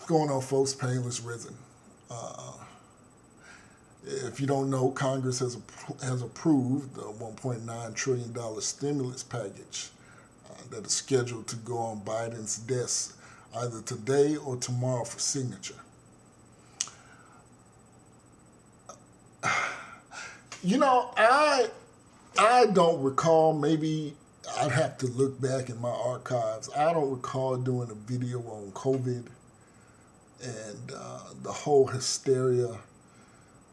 going on, folks? Painless Risen. If you don't know, Congress has approved the $1.9 trillion stimulus package that is scheduled to go on Biden's desk either today or tomorrow for signature. You know, I don't recall, maybe I'd have to look back in my archives. I don't recall doing a video on COVID and the whole hysteria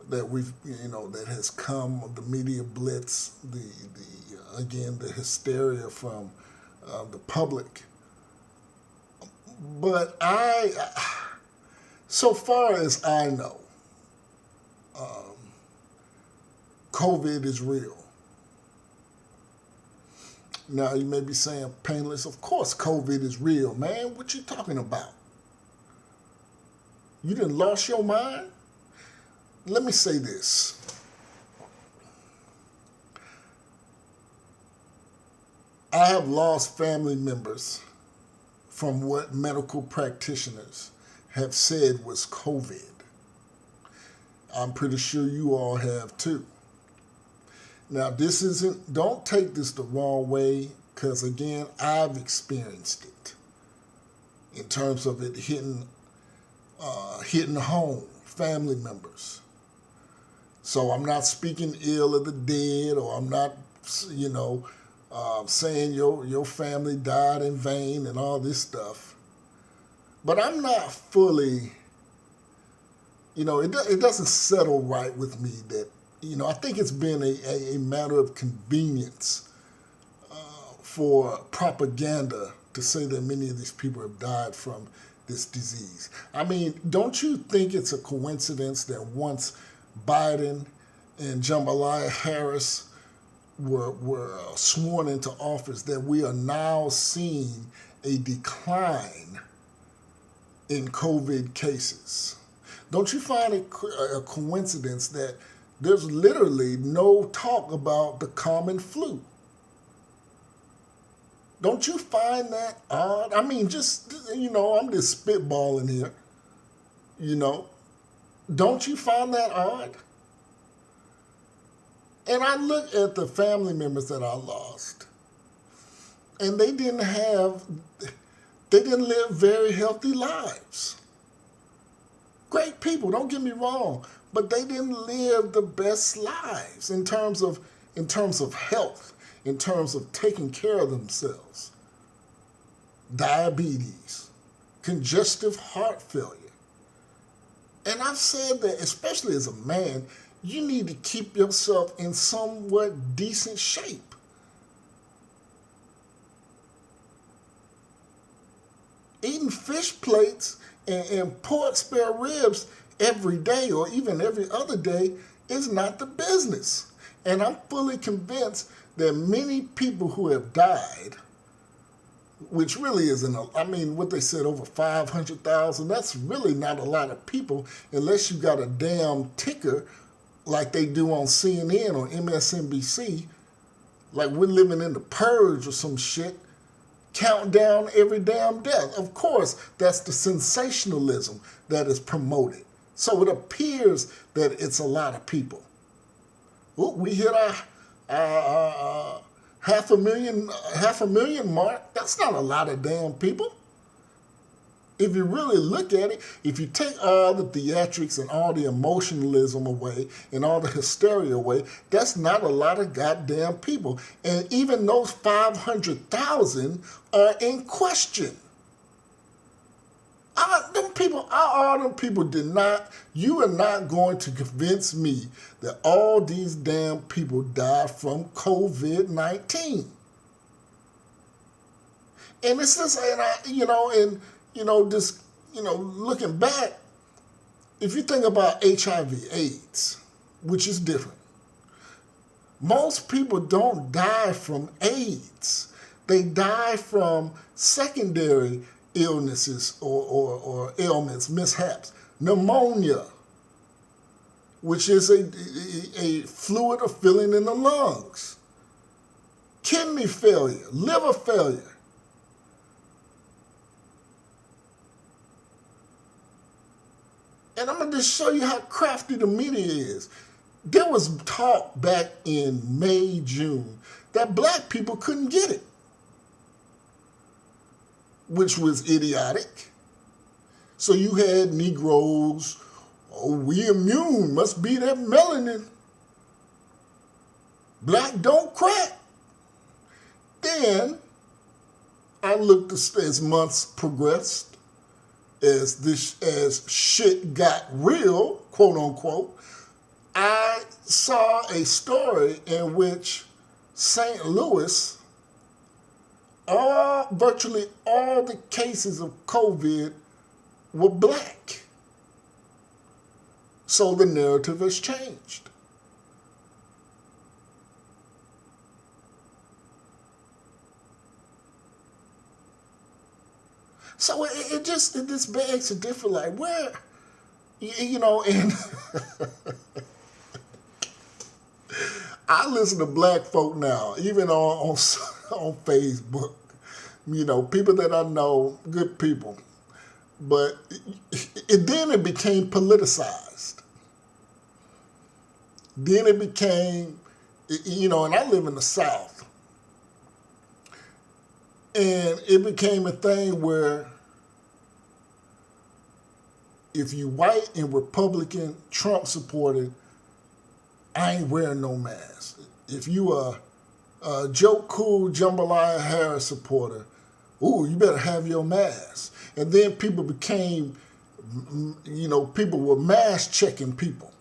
that that has come of the media blitz, the hysteria from the public. But so far as I know, COVID is real. Now, you may be saying, Painless, of course COVID is real, man. What you talking about? You done lost your mind? Let me say this. I have lost family members from what medical practitioners have said was COVID. I'm pretty sure you all have too. Now, don't take this the wrong way, because again, I've experienced it in terms of it hitting home, family members. So I'm not speaking ill of the dead, or I'm not, saying your family died in vain and all this stuff. But I'm not fully, it doesn't settle right with me that, I think it's been a matter of convenience for propaganda to say that many of these people have died from this disease. I mean, don't you think it's a coincidence that once Biden and Jambalaya Harris were sworn into office, that we are now seeing a decline in COVID cases? Don't you find it a coincidence that there's literally no talk about the common flu? Don't you find that odd? I mean, I'm just spitballing here. Don't you find that odd? And I look at the family members that I lost, and they didn't live very healthy lives. Great people, don't get me wrong, but they didn't live the best lives in terms of health, in terms of taking care of themselves. Diabetes, congestive heart failure. And I've said that, especially as a man, you need to keep yourself in somewhat decent shape. Eating fish plates and pork spare ribs every day or even every other day is not the business. And I'm fully convinced that many people who have died, which really isn't, what they said, over 500,000, that's really not a lot of people unless you got a damn ticker like they do on CNN or MSNBC, like we're living in the purge or some shit, count down every damn death. Of course, that's the sensationalism that is promoted. So it appears that it's a lot of people. Ooh, we hit our half a million mark. That's not a lot of damn people. If you really look at it, if you take all the theatrics and all the emotionalism away and all the hysteria away, that's not a lot of goddamn people. And even those 500,000 are in question. All them people did not, you are not going to convince me that all these damn people died from COVID-19. And it's just, looking back, if you think about HIV/AIDS, which is different, most people don't die from AIDS. They die from secondary illnesses or ailments, mishaps. Pneumonia, which is a fluid or filling in the lungs. Kidney failure, liver failure. And I'm going to just show you how crafty the media is. There was talk back in May, June, that black people couldn't get it, which was idiotic. So you had Negroes, oh, we immune, must be that melanin. Black don't crack. Then I looked as months progressed, as shit got real, quote unquote, I saw a story in which St. Louis, virtually all the cases of COVID were black. So the narrative has changed. So it just begs a different, like, where, and I listen to black folk now, even on Facebook, people that I know, good people. But then it became politicized. Then it became, and I live in the South. And it became a thing where if you white and Republican, Trump supported, I ain't wearing no mask. If you a Joe Cool, Jambalaya Harris supporter, ooh, you better have your mask. And then people became, people were mask checking people.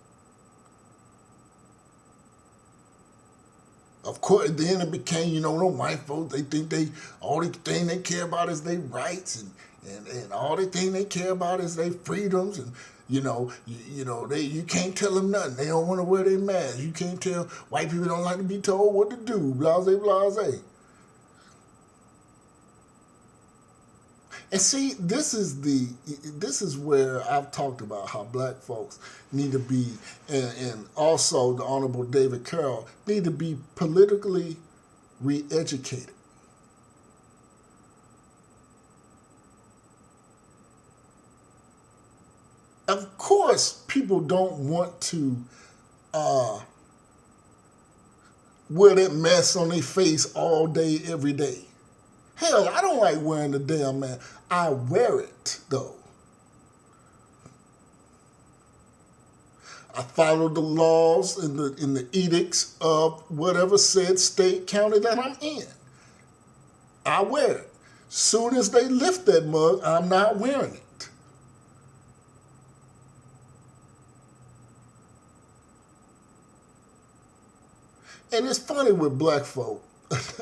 Of course, then it became, the white folks, they think all the thing they care about is their rights and all the thing they care about is their freedoms. And, you can't tell them nothing. They don't want to wear their mask. You can't tell, white people don't like to be told what to do, blase, blase. And see, this is where I've talked about how black folks need to be, and also the Honorable David Carroll, need to be politically re-educated. Of course, people don't want to wear that mess on their face all day, every day. Hell, I don't like wearing the damn mask. I wear it, though. I follow the laws and the edicts of whatever said state, county that I'm in. I wear it. Soon as they lift that mug, I'm not wearing it. And it's funny with black folk,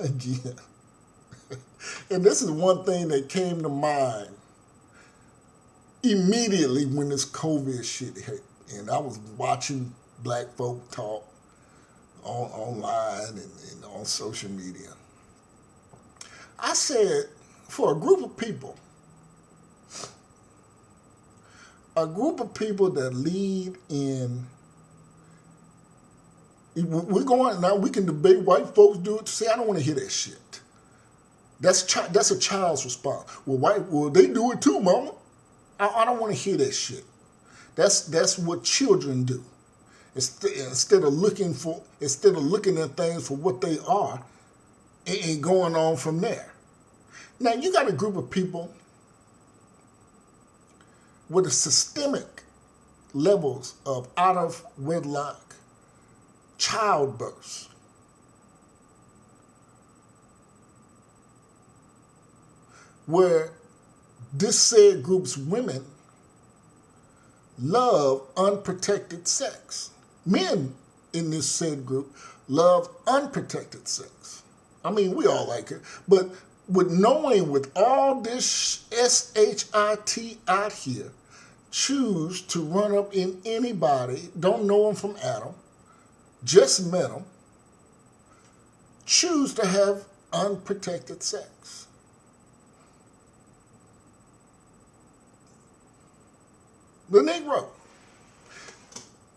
again. And this is one thing that came to mind immediately when this COVID shit hit. And I was watching black folk talk online and on social media. I said, for a group of people that lead in, we're going, now we can debate white folks do it. See, I don't want to hear that shit. That's a child's response. Well, they do it too, mama. I don't want to hear that shit. That's what children do. Instead of looking at things for what they are, and going on from there. Now you got a group of people with a systemic levels of out of wedlock childbirth. Where this said group's women love unprotected sex. Men in this said group love unprotected sex. I mean, we all like it, but with all this SHIT out here, choose to run up in anybody, don't know them from Adam, just met them, choose to have unprotected sex. The Negro.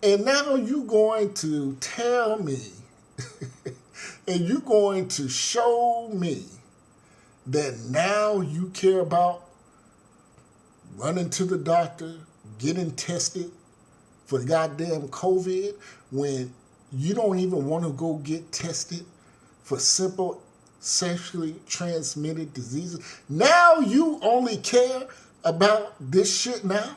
And now you're going to tell me, and you're going to show me that now you care about running to the doctor, getting tested for goddamn COVID when you don't even want to go get tested for simple sexually transmitted diseases. Now you only care about this shit now?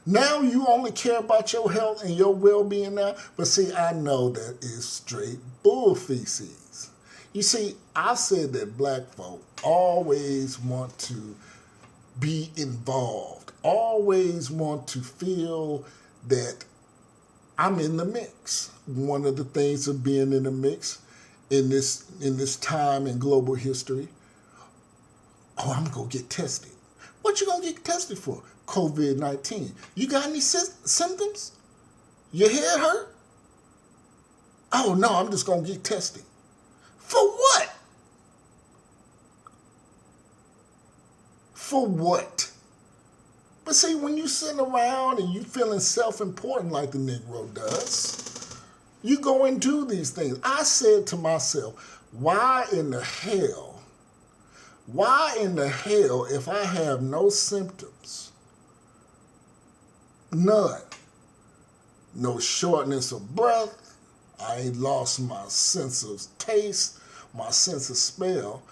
Now you only care about your health and your well-being now? But see, I know that is straight bull feces. You see, I said that black folk always want to be involved, always want to feel that I'm in the mix. One of the things of being in the mix in this time in global history, oh, I'm going to get tested. What you going to get tested for? COVID-19. You got any symptoms? Your head hurt? Oh, no, I'm just going to get tested. For what? For what? But see, when you sitting around and you feeling self-important like the Negro does, you go and do these things. I said to myself, why in the hell, if I have no symptoms, none, no shortness of breath, I ain't lost my sense of taste, my sense of smell,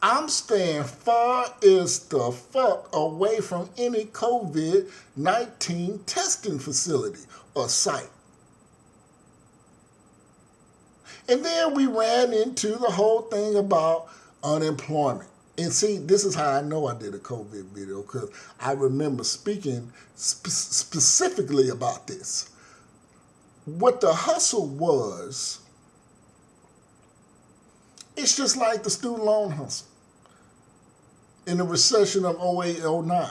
I'm staying far as the fuck away from any COVID-19 testing facility or site. And then we ran into the whole thing about unemployment. And see, this is how I know I did a COVID video, because I remember speaking specifically about this. What the hustle was, it's just like the student loan hustle in the recession of 08, 09.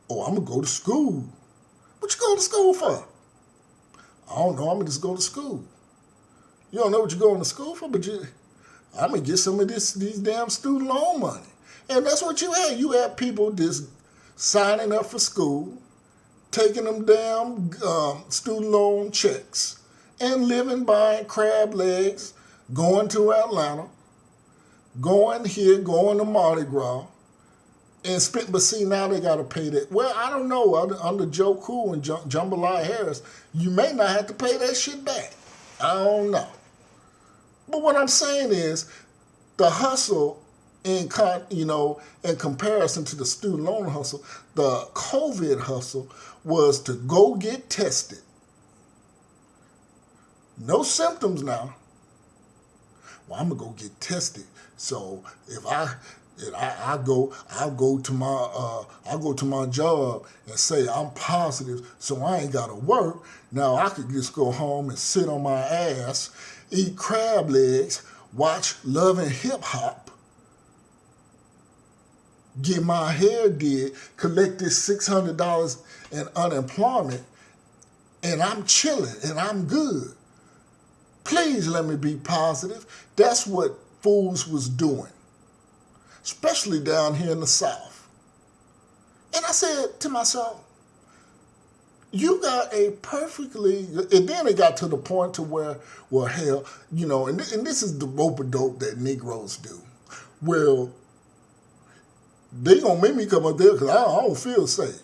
Oh, I'm going to go to school. What you going to school for? I don't know, I'm going to just go to school. You don't know what you're going to school for, but I'm going to get some of these damn student loan money. And that's what you had. You had people just signing up for school, taking them damn student loan checks, and living buying crab legs, going to Atlanta, going here, going to Mardi Gras, and but see, now they got to pay that. Well, I don't know. Under Joe Cool and Jambalaya Harris, you may not have to pay that shit back. I don't know. But what I'm saying is, the hustle, in comparison to the student loan hustle, the COVID hustle was to go get tested. No symptoms now. Well, I'm gonna go get tested. So if I'll go to my job and say I'm positive, so I ain't gotta work. Now I could just go home and sit on my ass, eat crab legs, watch Love and Hip Hop, get my hair did, collect this $600 in unemployment, and I'm chilling and I'm good. Please let me be positive. That's what fools was doing, especially down here in the South. And I said to myself, you got a perfectly, and then it got to the point to where, well, hell, and this is the rope-a-dope that Negroes do. Well, they gonna make me come up there because I don't feel safe.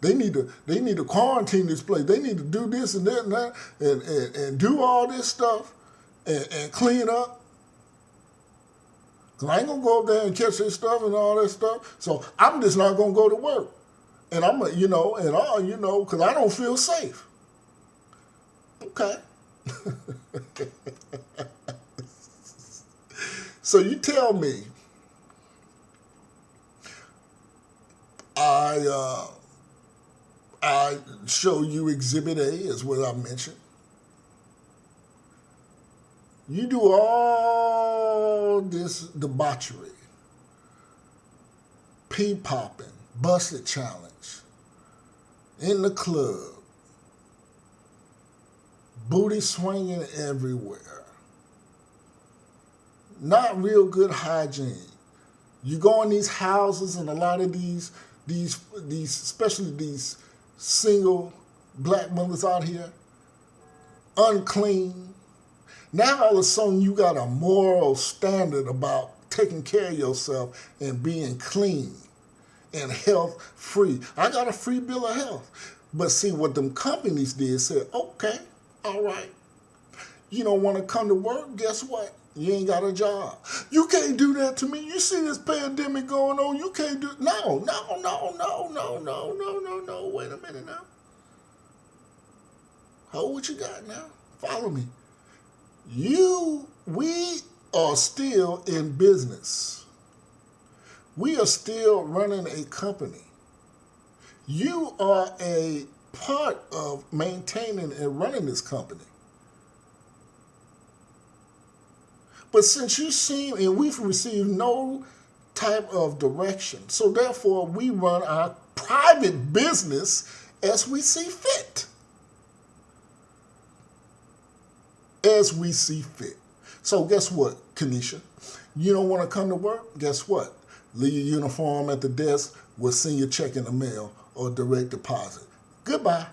They need to quarantine this place. They need to do this and that and that and do all this stuff and clean up. Cause I ain't gonna go up there and catch this stuff and all that stuff. So I'm just not gonna go to work. And I'm cause I don't feel safe. Okay. So you tell me, I show you Exhibit A, is what I mentioned. You do all this debauchery, pee-popping, busted challenge, in the club, booty swinging everywhere, not real good hygiene. You go in these houses and a lot of these, especially these single black mothers out here, unclean. Now all of a sudden you got a moral standard about taking care of yourself and being clean and health free. I got a free bill of health. But see, what them companies did said, okay, all right. You don't want to come to work? Guess what? You ain't got a job. You can't do that to me. You see this pandemic going on. You can't do... No. Wait a minute now. Hold what you got now. Follow me. We are still in business. We are still running a company. You are a part of maintaining and running this company. But since you seem, and we've received no type of direction, so therefore we run our private business as we see fit. As we see fit. So guess what, Kanisha? You don't want to come to work? Guess what? Leave your uniform at the desk. We'll send you a check in the mail or direct deposit. Goodbye.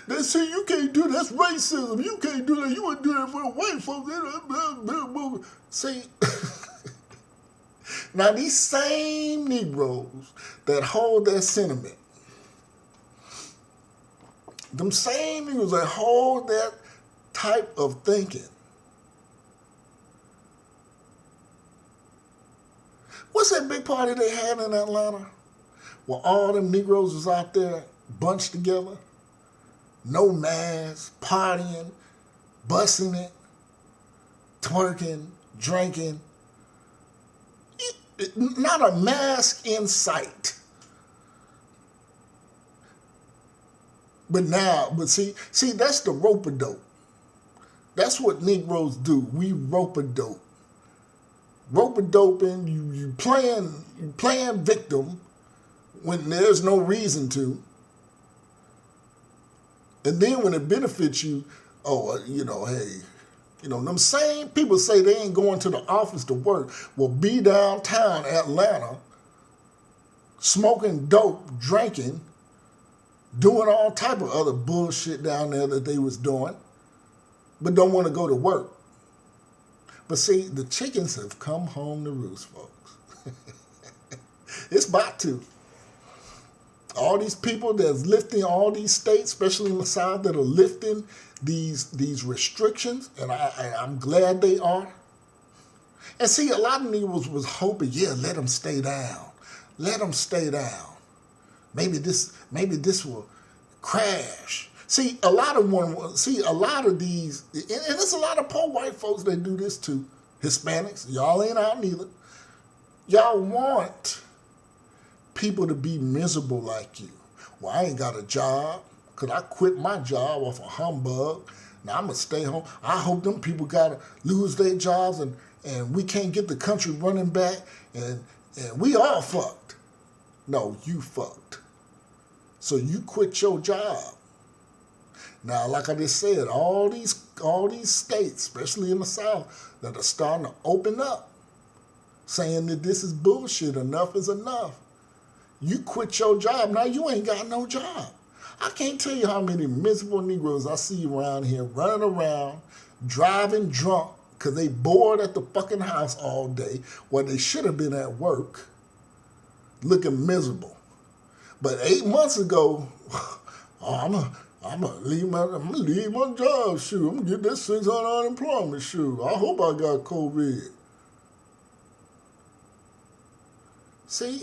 They say you can't do that. That's racism. You can't do that. You wouldn't do that for the white folks. See, now these same Negroes that hold that sentiment, them same Negroes that hold that type of thinking, what's that big party they had in Atlanta? Where all them Negroes was out there bunched together? No mask, partying, busting it, twerking, drinking. Not a mask in sight. But see, that's the rope-a-dope. That's what Negroes do. We rope-a-dope. Rope-a-doping, you playing victim when there's no reason to. And then when it benefits you, them same people say they ain't going to the office to work will be downtown Atlanta smoking dope, drinking, doing all type of other bullshit down there that they was doing, but don't want to go to work. But see, the chickens have come home to roost, folks. It's about to. All these people that's lifting, all these states, especially in the South, that are lifting these restrictions, and I'm glad they are. And see, a lot of Negroes was hoping, let them stay down. Let them stay down. Maybe this will crash. See, a lot of these, and there's a lot of poor white folks that do this too. Hispanics, y'all ain't out neither. Y'all want people to be miserable like you. Well, I ain't got a job because I quit my job off a humbug. Now I'm going to stay home. I hope them people got to lose their jobs and we can't get the country running back and we all fucked. No, you fucked. So you quit your job. Now, like I just said, all these states, especially in the South, that are starting to open up, saying that this is bullshit, enough is enough. You quit your job, now you ain't got no job. I can't tell you how many miserable Negroes I see around here running around, driving drunk, because they bored at the fucking house all day, where they should have been at work, looking miserable. But 8 months ago, I'm gonna leave my job, shoot. I'm gonna get this 600 unemployment, shoot. I hope I got COVID. See?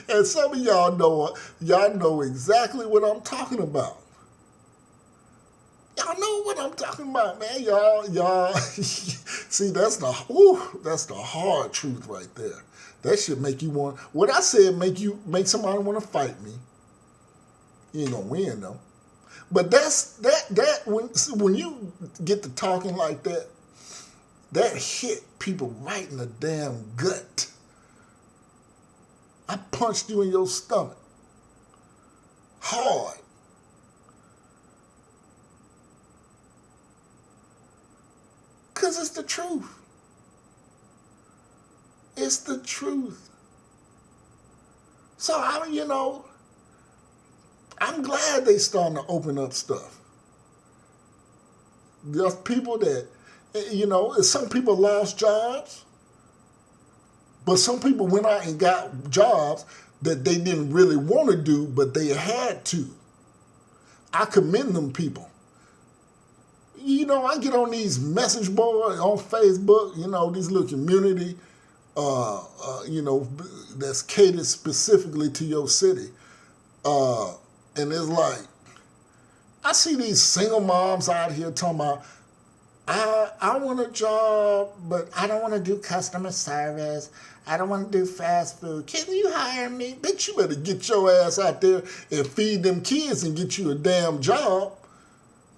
And some of y'all know exactly what I'm talking about. Y'all know what I'm talking about, man. Y'all. See, that's the hard truth right there. That should make you want. What I said make somebody want to fight me. You ain't gonna win though. But that when you get to talking like that, that hit people right in the damn gut. I punched you in your stomach. Hard. Because it's the truth. It's the truth. So, I'm glad they starting to open up stuff. There's people that, You know, some people lost jobs, but some people went out and got jobs that they didn't really want to do, but they had to. I commend them people. You know, I get on these message boards on Facebook, you know, these little community, you know, that's catered specifically to your city. And it's like, I see these single moms out here talking about, I want a job, but I don't want to do customer service. I don't want to do fast food. Can you hire me? Bitch, you better get your ass out there and feed them kids and get you a damn job.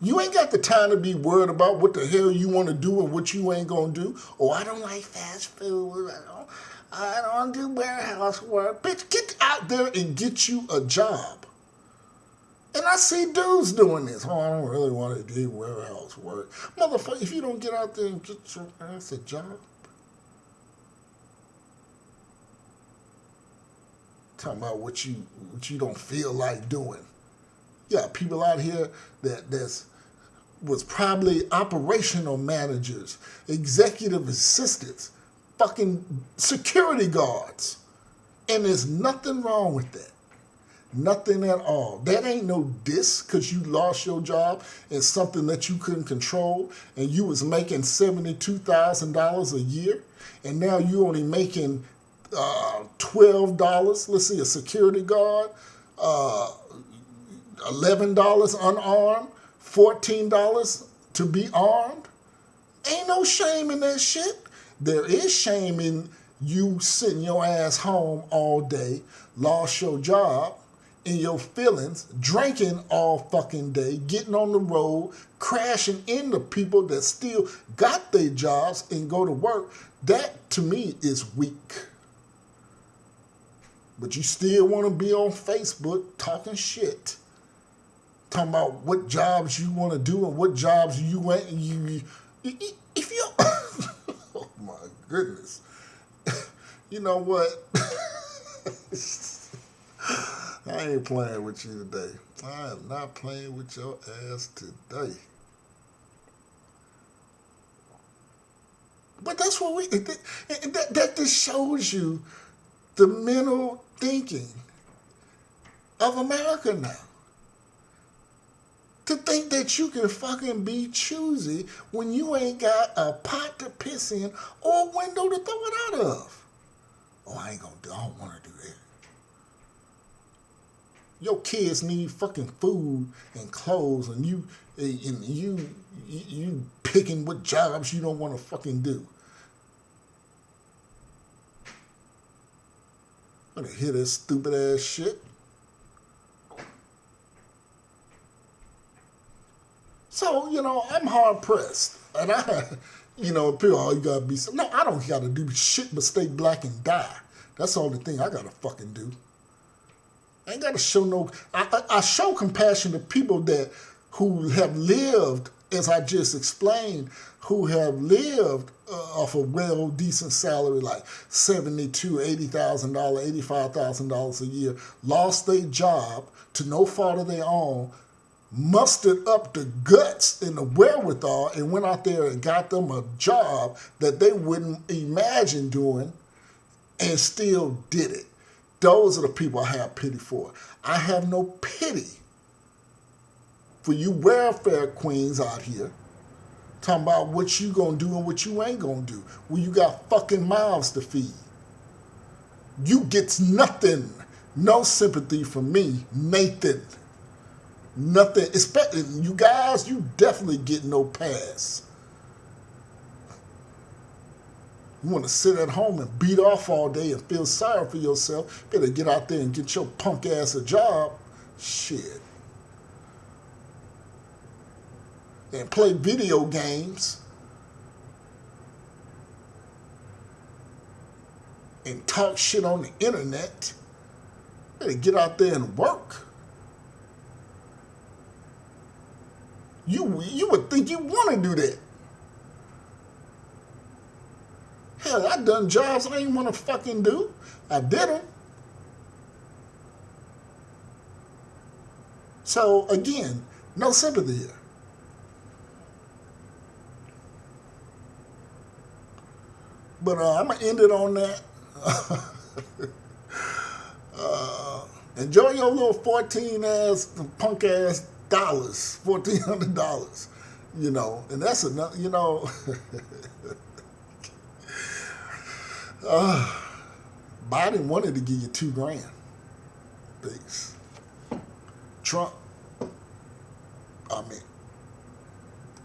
You ain't got the time to be worried about what the hell you want to do and what you ain't going to do. Oh, I don't like fast food. I don't want to do warehouse work. Bitch, get out there and get you a job. And I see dudes doing this. Oh, I don't really want to do warehouse work. Motherfucker, if you don't get out there and get your ass a job. Talking about what you don't feel like doing. Yeah, people out here that was probably operational managers, executive assistants, fucking security guards. And there's nothing wrong with that. Nothing at all. That ain't no diss because you lost your job in something that you couldn't control and you was making $72,000 a year and now you only making $12. Let's see, a security guard, $11 unarmed, $14 to be armed. Ain't no shame in that shit. There is shame in you sitting your ass home all day, lost your job, in your feelings, drinking all fucking day, getting on the road, crashing into people that still got their jobs and go to work. That, to me, is weak. But you still want to be on Facebook talking shit. Talking about what jobs you want to do and what jobs you ain't. If you... Oh, my goodness. You know what? I ain't playing with you today. I am not playing with your ass today. But that's what that just shows you the mental thinking of America now. To think that you can fucking be choosy when you ain't got a pot to piss in or a window to throw it out of. Oh, I don't want to do that. Your kids need fucking food and clothes, and you picking what jobs you don't want to fucking do. I'm gonna hear this stupid ass shit. So, you know, I'm hard pressed, and people, you gotta be. No, I don't gotta do shit but stay black and die. That's the only thing I gotta fucking do. I ain't got to show no... I show compassion to people who have lived, as I just explained, who have lived off a decent salary, like $72,000, $80,000, $85,000 a year, lost their job to no fault of their own, mustered up the guts and the wherewithal and went out there and got them a job that they wouldn't imagine doing and still did it. Those are the people I have pity for. I have no pity for you welfare queens out here talking about what you gonna do and what you ain't gonna do when you got fucking mouths to feed. You gets nothing. No sympathy from me, Nathan. Nothing. Especially you guys, you definitely get no pass. You want to sit at home and beat off all day and feel sorry for yourself, better get out there and get your punk ass a job. Shit. And play video games. And talk shit on the internet. Better get out there and work. You would think you want to do that. Hell, I done jobs I ain't want to fucking do. I did them. So, again, no sympathy here. But I'm going to end it on that. Enjoy your little 14-ass, punk-ass dollars, $1,400, you know. And that's enough, you know. Biden wanted to give you $2,000. Peace. Trump, I mean,